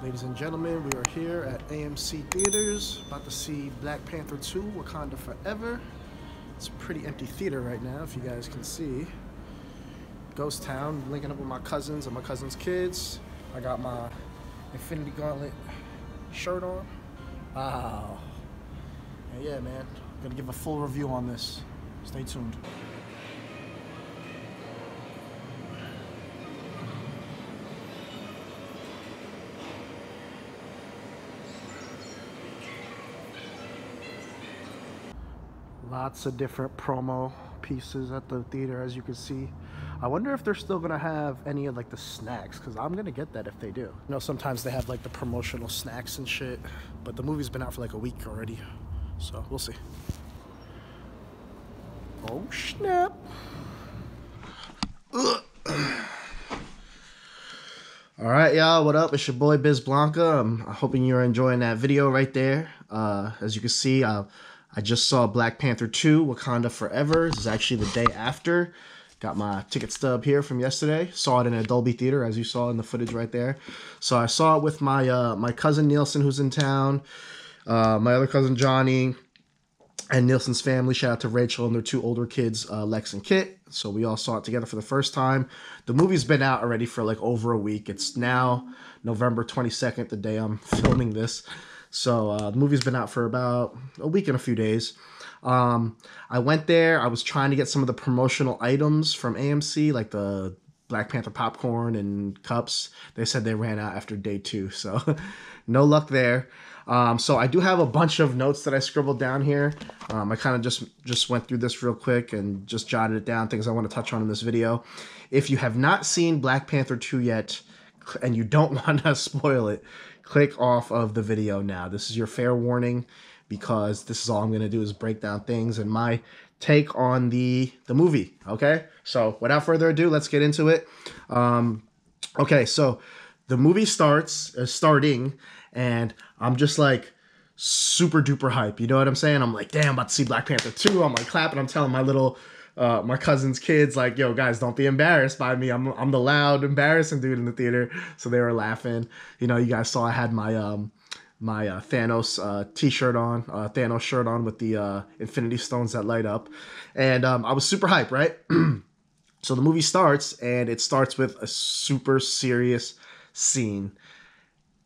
Ladies and gentlemen, we are here at AMC Theaters, about to see Black Panther 2, Wakanda Forever. It's a pretty empty theater right now, if you guys can see. Ghost Town, linking up with my cousins and my cousins' kids. I got my Infinity Gauntlet shirt on. Wow. And yeah, man, I'm gonna give a full review on this. Stay tuned. Lots of different promo pieces at the theater, as you can see. I wonder if they're still gonna have any of like the snacks, because I'm gonna get that if they do. You know, sometimes they have like the promotional snacks and shit, but the movie's been out for like a week already, so we'll see. Oh snap. Ugh. All right, y'all, what up? It's your boy Biz Blanca. I'm hoping you're enjoying that video right there. As you can see, I just saw Black Panther 2, Wakanda Forever. This is actually the day after. Got my ticket stub here from yesterday. Saw it in a Dolby Theater, as you saw in the footage right there. So I saw it with my my cousin Nielsen, who's in town, my other cousin Johnny, and Nielsen's family. Shout out to Rachel and their two older kids, Lex and Kit. So we all saw it together for the first time. The movie's been out already for like over a week. It's now November 22nd, the day I'm filming this. So the movie's been out for about a week and a few days. I went there. I was trying to get some of the promotional items from AMC, like the Black Panther popcorn and cups. They said they ran out after day 2, so no luck there. So I do have a bunch of notes that I scribbled down here. I kind of just went through this real quick and just jotted it down, things I want to touch on in this video. If you have not seen Black Panther 2 yet, and you don't want to spoil it, click off of the video now. This is your fair warning, because this is all I'm going to do is break down things and my take on the movie, okay? So without further ado, let's get into it. Okay, so the movie starting, and I'm just like super duper hype. You know what I'm saying? I'm like, damn, I'm about to see Black Panther 2. I'm like clapping. I'm telling my little my cousin's kids, like, yo, guys, don't be embarrassed by me. I'm the loud, embarrassing dude in the theater. So they were laughing. You know, you guys saw I had my my Thanos t-shirt on, Thanos shirt on with the Infinity Stones that light up, and I was super hyped, right? So the movie starts, and it starts with a super serious scene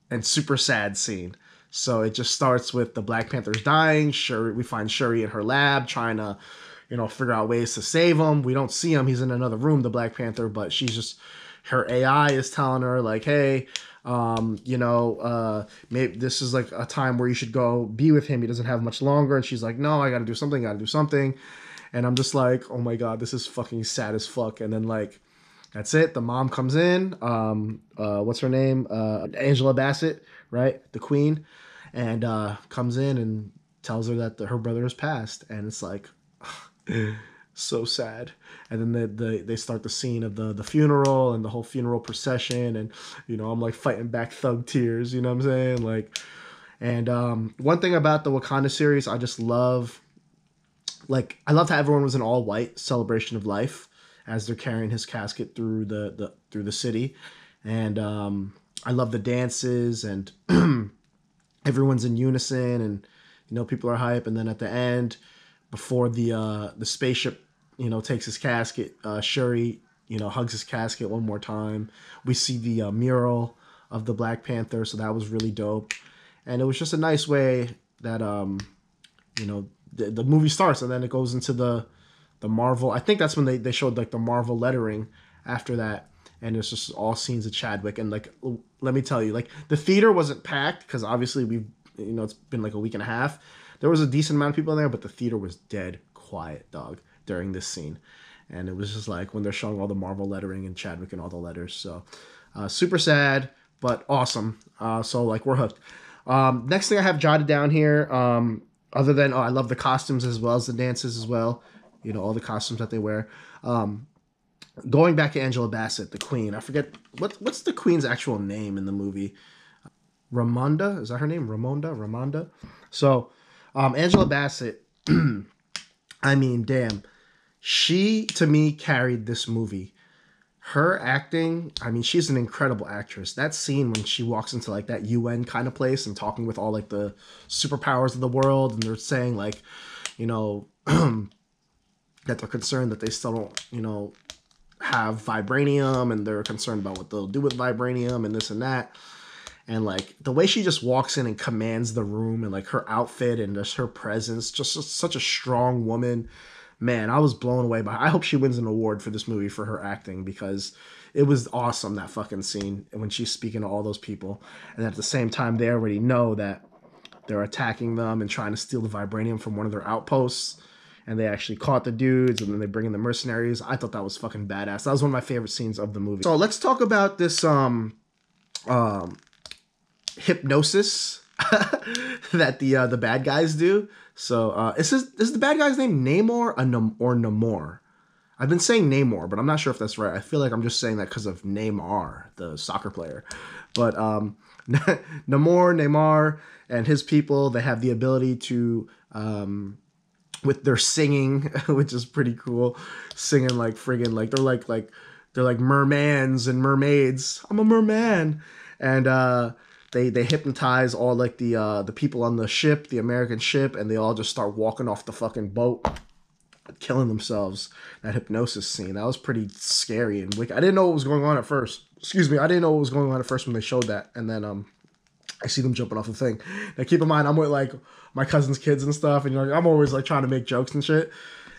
and super sad scene. So it just starts with the Black Panthers dying. Shuri, we find Shuri in her lab trying to, you know, figure out ways to save him. We don't see him. He's in another room, the Black Panther, but she's just, her AI is telling her like, hey, you know, maybe this is like a time where you should go be with him. He doesn't have much longer. And she's like, no, I got to do something. And I'm just like, oh my God, this is fucking sad as fuck. And then like, that's it. The mom comes in. What's her name? Angela Bassett, right? The queen. And comes in and tells her that her brother has passed. And it's like, so sad. And then they start the scene of the funeral and the whole funeral procession, and you know, I'm like fighting back thug tears, you know what I'm saying? Like, and one thing about the Wakanda series, I just love, like, I loved how everyone was in all white, celebration of life, as they're carrying his casket through the city. And I love the dances, and everyone's in unison, and you know, people are hype. And then at the end, before the spaceship, you know, takes his casket, Shuri, you know, hugs his casket one more time. We see the mural of the Black Panther, so that was really dope. And it was just a nice way that, you know, the movie starts, and then it goes into the Marvel. I think that's when they showed like the Marvel lettering after that, and it's just all scenes of Chadwick. And like, let me tell you, like, the theater wasn't packed because obviously you know, it's been like a week and a half. There was a decent amount of people in there, but the theater was dead quiet, dog, during this scene. And it was just like when they're showing all the Marvel lettering and Chadwick and all the letters. So super sad, but awesome. So like, we're hooked. Next thing I have jotted down here, other than, I love the costumes as well as the dances as well. You know, all the costumes that they wear. Going back to Angela Bassett, the queen. I forget, what's the queen's actual name in the movie? Ramonda? Is that her name? Ramonda? So Angela Bassett, I mean, damn. She, to me, carried this movie. her acting, I mean, she's an incredible actress. That scene when she walks into like that UN kind of place and talking with all like the superpowers of the world, and they're saying like, you know, that they're concerned that they still don't, you know, have vibranium, and they're concerned about what they'll do with vibranium and this and that. And like the way she just walks in and commands the room, and like her outfit and just her presence, just such a strong woman. Man, I was blown away by her. I hope she wins an award for this movie for her acting, because it was awesome, that fucking scene when she's speaking to all those people. And at the same time, they already know that they're attacking them and trying to steal the vibranium from one of their outposts. And they actually caught the dudes, and then they bring in the mercenaries. I thought that was fucking badass. That was one of my favorite scenes of the movie. So let's talk about this hypnosis that the bad guys do. So is the bad guy's name Namor or Namor? I've been saying Namor, but I'm not sure if that's right. I feel like I'm just saying that because of Neymar, the soccer player. But Neymar and his people, they have the ability to with their singing, which is pretty cool, singing like friggin' like they're like mermans and mermaids. I'm a merman. And they hypnotize all like the people on the ship, the American ship, and they all just start walking off the fucking boat, killing themselves. That hypnosis scene, that was pretty scary and wicked. I didn't know what was going on at first. Excuse me, I didn't know what was going on at first when they showed that, and then I see them jumping off the thing. Now keep in mind, I'm with like my cousin's kids and stuff, and you know, I'm always like trying to make jokes and shit.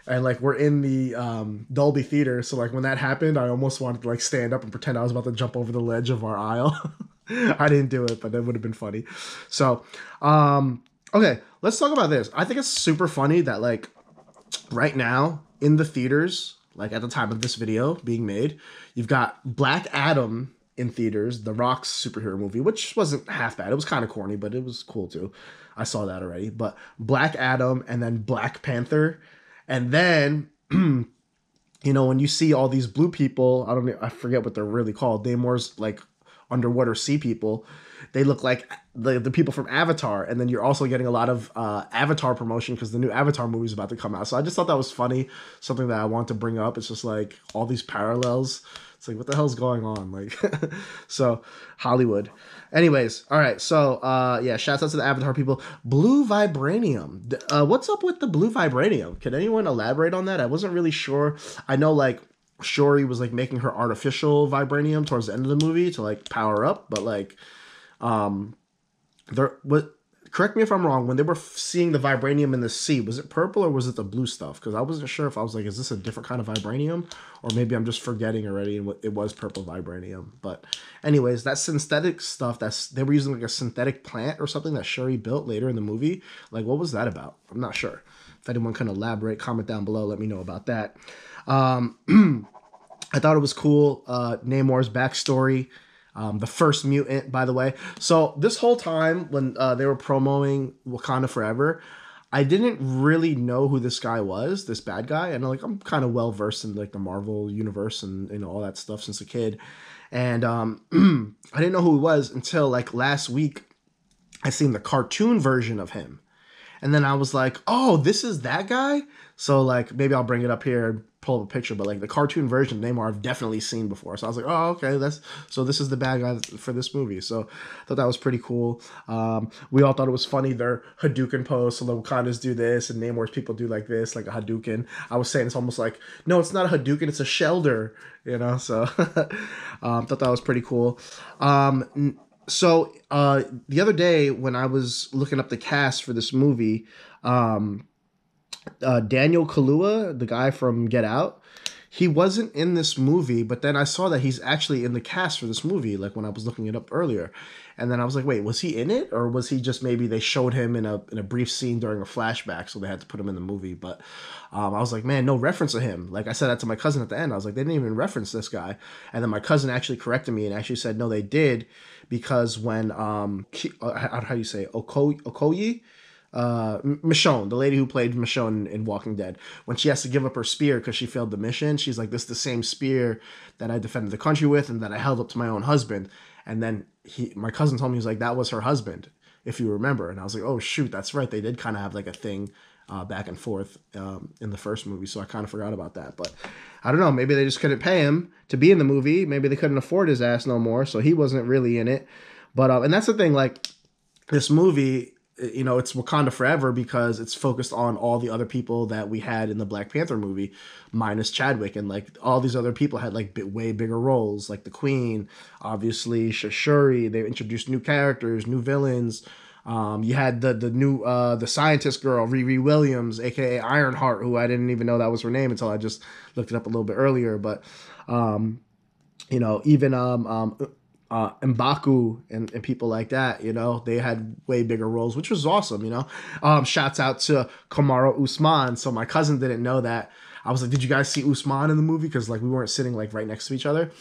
And like we're in the Dolby theater, so like when that happened, I almost wanted to like stand up and pretend I was about to jump over the ledge of our aisle. I didn't do it, but that would have been funny. So, okay, let's talk about this. I think it's super funny that like right now in the theaters, like at the time of this video being made, you've got Black Adam in theaters, The Rock's superhero movie, which wasn't half bad. It was kind of corny, but it was cool too. I saw that already. But Black Adam and then Black Panther. And then, you know, when you see all these blue people, I forget what they're really called. Namor's like underwater sea people. They look like the people from Avatar. And then you're also getting a lot of Avatar promotion because the new Avatar movie is about to come out. So I just thought that was funny. Something that I want to bring up. It's just like all these parallels. It's like, what the hell's going on? Like, so Hollywood. Anyways, all right. So, yeah, shouts out to the Avatar people. Blue vibranium. What's up with the blue vibranium? Can anyone elaborate on that? I wasn't really sure. I know, like, Shuri was, like, making her artificial vibranium towards the end of the movie to, like, power up. But, like, correct me if I'm wrong, when they were seeing the vibranium in the sea, was it purple or was it the blue stuff? Because I wasn't sure if I was like, is this a different kind of vibranium? Or maybe I'm just forgetting already and it was purple vibranium. But anyways, that synthetic stuff, they were using like a synthetic plant or something that Shuri built later in the movie. Like, what was that about? I'm not sure. If anyone can elaborate, comment down below, let me know about that. I thought it was cool. Namor's backstory. The first mutant, by the way. So this whole time when they were promoting Wakanda Forever, I didn't really know who this guy was, this bad guy. And like I'm kind of well versed in like the Marvel universe and you know all that stuff since a kid. And I didn't know who he was until like last week. I seen the cartoon version of him. And then I was like, oh, this is that guy? So like maybe I'll bring it up here and pull up a picture, but like the cartoon version of Namor I've definitely seen before. So I was like, oh, okay, so this is the bad guy for this movie. So I thought that was pretty cool. We all thought it was funny, their Hadouken pose. So the Wakandas do this and Namor's people do like this, like a Hadouken. I was saying it's almost like, no, it's not a Hadouken, it's a shelter, you know? So thought that was pretty cool. So the other day when I was looking up the cast for this movie, Daniel Kalua, the guy from Get Out, he wasn't in this movie, but then I saw that he's actually in the cast for this movie, like when I was looking it up earlier. And then I was like, wait, was he in it? Or was he just maybe they showed him in a brief scene during a flashback, so they had to put him in the movie. But I was like, man, no reference to him. Like I said that to my cousin at the end. I was like, they didn't even reference this guy. And then my cousin actually corrected me and actually said, no, they did. Because when, how do you say, Okoye? Michonne, the lady who played Michonne in Walking Dead, when she has to give up her spear because she failed the mission, she's like, this is the same spear that I defended the country with and that I held up to my own husband. And then my cousin told me, he was like, that was her husband, if you remember. And I was like, oh shoot, that's right, they did kind of have like a thing back and forth in the first movie. So I kind of forgot about that. But I don't know. Maybe they just couldn't pay him to be in the movie. Maybe they couldn't afford his ass no more. So he wasn't really in it. But and that's the thing. Like this movie, you know, it's Wakanda Forever because it's focused on all the other people that we had in the Black Panther movie, minus Chadwick, and like all these other people had like way bigger roles, like the Queen, obviously Shuri. They introduced new characters, new villains. You had the new the scientist girl Riri Williams, aka Ironheart, who I didn't even know that was her name until I just looked it up a little bit earlier. But you know, even M'Baku and people like that, you know, they had way bigger roles, which was awesome, you know. Shouts out to Kamara Usman. So my cousin didn't know that. I was like, did you guys see Usman in the movie? Because like we weren't sitting like right next to each other.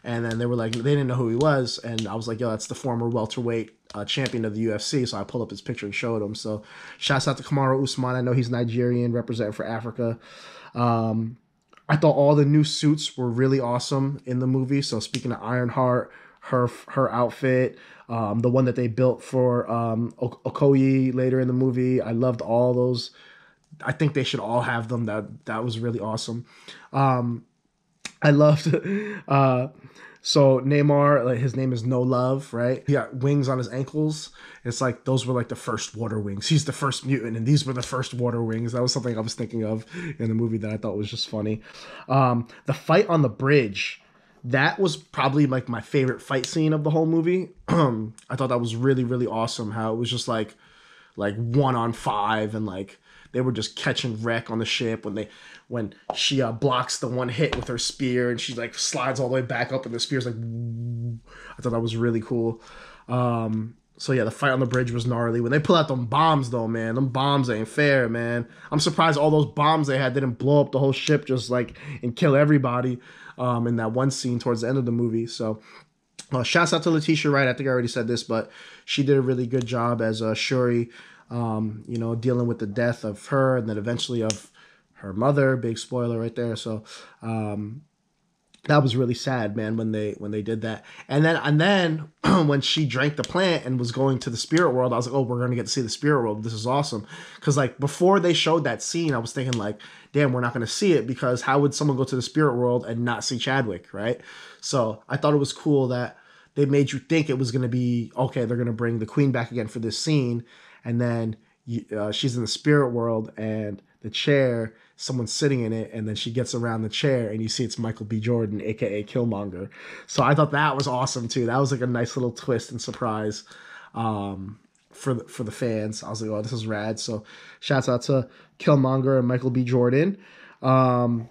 And then they were like, they didn't know who he was. And I was like, yo, that's the former welterweight champion of the UFC. So I pulled up his picture and showed him. So shouts out to Kamara Usman. I know he's Nigerian, representing for Africa. I thought all the new suits were really awesome in the movie. So speaking of Ironheart, her outfit, the one that they built for Okoye later in the movie, I loved all those. I think they should all have them. That was really awesome. I loved so Namor, like his name is No Love, right? He got wings on his ankles. It's like those were like the first water wings. He's the first mutant, and these were the first water wings. That was something I was thinking of in the movie that I thought was just funny. The fight on the bridge, that was probably like my favorite fight scene of the whole movie. I thought that was really, really awesome. How it was just like 1-on-5, and like they were just catching wreck on the ship when she blocks the one hit with her spear, and she like slides all the way back up, and the spear's like. I thought that was really cool. So yeah, the fight on the bridge was gnarly. When they pull out them bombs, though, man, them bombs ain't fair, man. I'm surprised all those bombs they had didn't blow up the whole ship just like and kill everybody in that one scene towards the end of the movie. So shouts out to Letitia Wright. I think I already said this, but she did a really good job as Shuri, you know, dealing with the death of her and then eventually of her mother. Big spoiler right there. So that was really sad, man, when they did that. And then when she drank the plant and was going to the spirit world, I was like, oh, we're going to get to see the spirit world. This is awesome. Because like before they showed that scene, I was thinking like, damn, we're not going to see it, because how would someone go to the spirit world and not see Chadwick, right? So I thought it was cool that they made you think it was going to be, okay, they're going to bring the Queen back again for this scene. And then she's in the spirit world, and the chair, someone's sitting in it, and then she gets around the chair and you see it's Michael B. Jordan, aka Killmonger. So I thought that was awesome too. That was like a nice little twist and surprise for the fans. I was like, oh, this is rad. So shouts out to Killmonger and Michael B. Jordan. Riri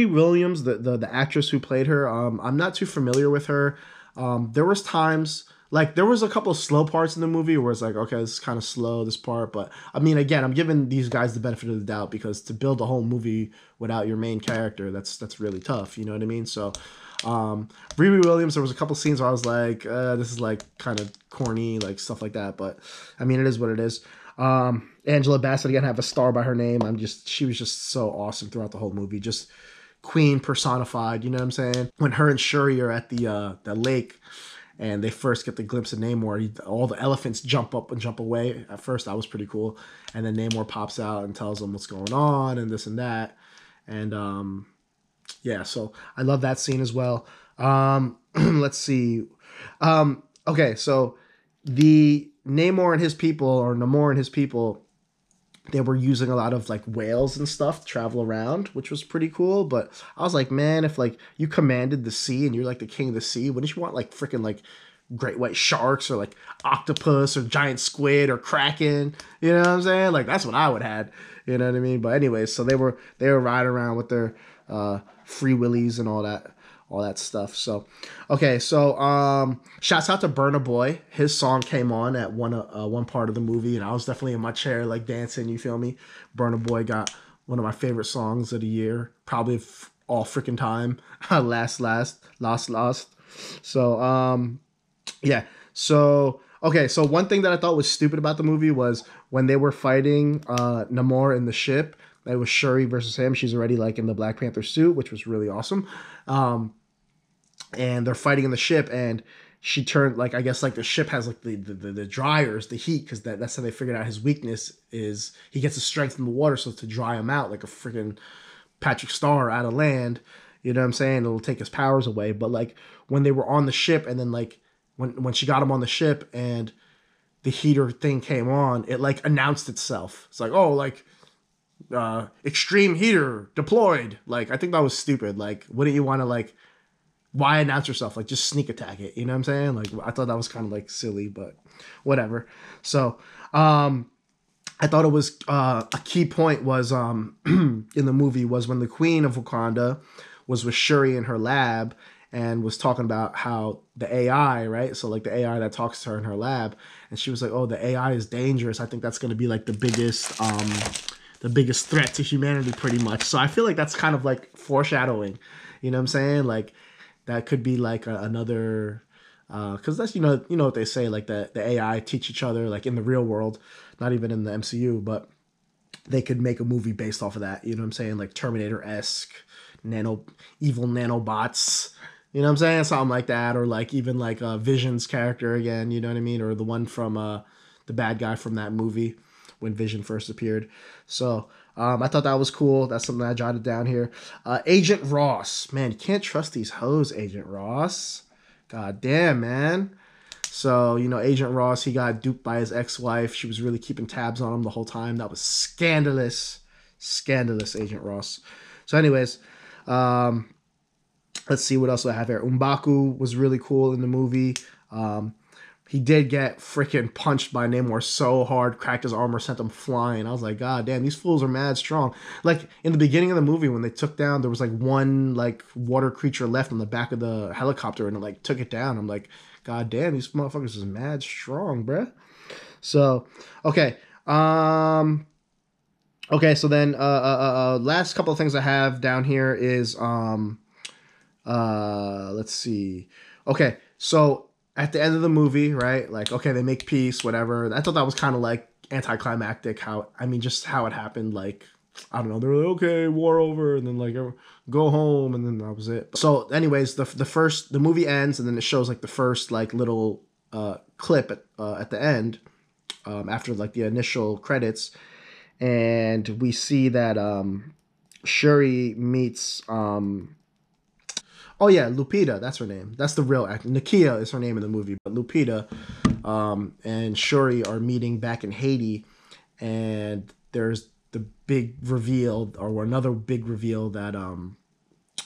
Williams, the actress who played her, I'm not too familiar with her. There was times, like there was a couple of slow parts in the movie where it's like, okay, this is kind of slow, this part. But I mean, again, I'm giving these guys the benefit of the doubt, because to build a whole movie without your main character, that's really tough. You know what I mean? So Riri Williams, there was a couple scenes where I was like, this is like kind of corny, like stuff like that. But I mean, it is what it is. Angela Bassett, again, have a star by her name. She was just so awesome throughout the whole movie. Just Queen personified, you know what I'm saying? When her and Shuri are at the lake, and they first get the glimpse of Namor, all the elephants jump up and jump away. At first, that was pretty cool. And then Namor pops out and tells them what's going on and this and that. And yeah, so I love that scene as well. Let's see. Okay, so the Namor and his people, they were using a lot of like whales and stuff to travel around, which was pretty cool. But I was like, man, if like you commanded the sea and you're like the king of the sea, wouldn't you want like freaking like great white sharks or like octopus or giant squid or kraken? You know what I'm saying? Like that's what I would have. You know what I mean? But anyways, so they were riding around with their free willies and all that stuff. So, okay, so shouts out to Burna Boy. His song came on at one part of the movie, and I was definitely in my chair like dancing. You feel me? Burna Boy got one of my favorite songs of the year, probably all freaking time. Lost. So yeah. So okay. So one thing that I thought was stupid about the movie was when they were fighting Namor in the ship. It was Shuri versus him. She's already like in the Black Panther suit, which was really awesome. And they're fighting in the ship, and she turned, like, I guess like the ship has like the dryers, the heat, because that's how they figured out his weakness is he gets his strength from the water, so to dry him out like a freaking Patrick Star out of land. You know what I'm saying? It'll take his powers away. But like when they were on the ship, and then like when she got him on the ship and the heater thing came on, it like announced itself. It's like, oh, like extreme heater deployed. Like, I think that was stupid. Like, wouldn't you want to, like, why announce yourself? Like, just sneak attack it. You know what I'm saying? Like, I thought that was kind of like silly, but whatever. So I thought it was a key point was in the movie was when the Queen of Wakanda was with Shuri in her lab and was talking about how the AI, right? So like the AI that talks to her in her lab, and she was like, "Oh, the AI is dangerous. I think that's going to be like the biggest threat to humanity, pretty much." So I feel like that's kind of like foreshadowing. You know what I'm saying? Like that could be like another, because that's you know what they say, like the AI teach each other, like in the real world, not even in the MCU, but they could make a movie based off of that. You know what I'm saying? Like Terminator-esque, evil nanobots. You know what I'm saying? Something like that, or like even like Vision's character again. You know what I mean? Or the one from the bad guy from that movie when Vision first appeared. So I thought that was cool. That's something I jotted down here. Agent Ross, man, you can't trust these hoes, Agent Ross. God damn, man. So, you know, Agent Ross, he got duped by his ex-wife. She was really keeping tabs on him the whole time. That was scandalous. Scandalous, Agent Ross. So anyways, let's see what else do I have here. M'Baku was really cool in the movie. He did get freaking punched by Namor so hard, cracked his armor, sent him flying. I was like, God damn, these fools are mad strong. Like in the beginning of the movie, when they took down, there was like one like water creature left on the back of the helicopter, and it like took it down. I'm like, God damn, these motherfuckers is mad strong, bruh. So, okay. Okay, so then last couple of things I have down here is let's see. Okay, so at the end of the movie, right? Like, okay, they make peace, whatever. I thought that was kind of like anticlimactic. Just how it happened. Like, I don't know. They were like, okay, war over, and then like go home, and then that was it. So, anyways, the movie ends, and then it shows like the first like little clip at the end after like the initial credits, and we see that Shuri meets oh yeah, Lupita, that's her name. That's the real actor. Nakia is her name in the movie, but Lupita and Shuri are meeting back in Haiti, and there's the big reveal, or another big reveal, that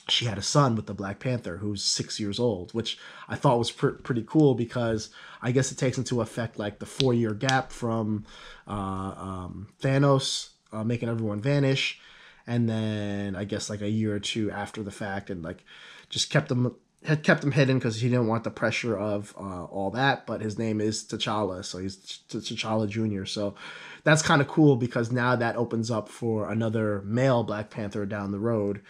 she had a son with the Black Panther who's 6 years old, which I thought was pretty cool, because I guess it takes into effect like the 4-year gap from Thanos making everyone vanish, and then I guess like a year or two after the fact, and like just kept him hidden because he didn't want the pressure of all that. But his name is T'Challa, so he's T'Challa Jr. So that's kind of cool, because now that opens up for another male Black Panther down the road.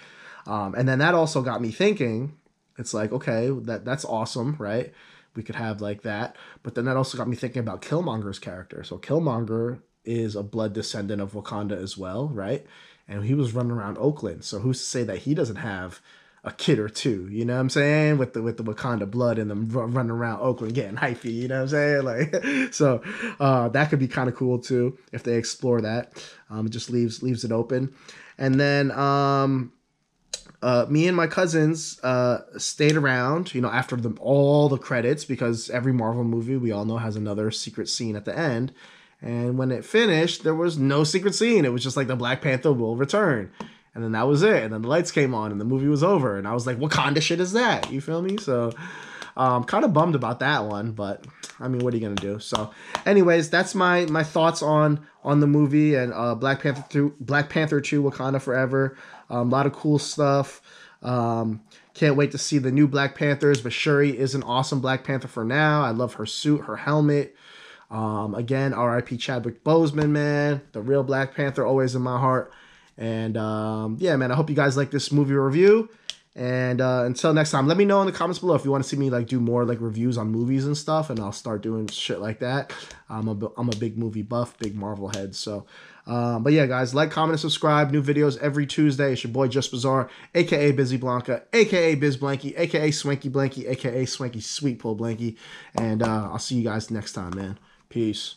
And then that also got me thinking, it's like, okay, that's awesome, right? We could have like that. But then that also got me thinking about Killmonger's character. So Killmonger is a blood descendant of Wakanda as well, right? And he was running around Oakland. So who's to say that he doesn't have a kid or two, you know what I'm saying? With the Wakanda blood and them running around Oakland getting hyphy, you know what I'm saying? Like, so that could be kind of cool too if they explore that. It just leaves it open. And then me and my cousins stayed around, you know, after all the credits, because every Marvel movie, we all know, has another secret scene at the end. And when it finished, there was no secret scene. It was just like the Black Panther will return. And then that was it. And then the lights came on and the movie was over. And I was like, what kind of shit is that? You feel me? So kind of bummed about that one. But, I mean, what are you going to do? So, anyways, that's my thoughts on the movie and Black Panther 2, Wakanda Forever. A lot of cool stuff. Can't wait to see the new Black Panthers. But Shuri is an awesome Black Panther for now. I love her suit, her helmet. Again, R.I.P. Chadwick Boseman, man. The real Black Panther, always in my heart. And yeah, man, I hope you guys like this movie review. And until next time, let me know in the comments below if you want to see me like do more like reviews on movies and stuff, and I'll start doing shit like that. I'm a big movie buff, big Marvel head. So But yeah, guys, like, comment, and subscribe. New videos every Tuesday. It's your boy Just Bizarre, aka Busy Blanca, aka Biz Blanky, aka Swanky Blanky, aka Swanky Sweet Pull Blanky. And I'll see you guys next time, man. Peace.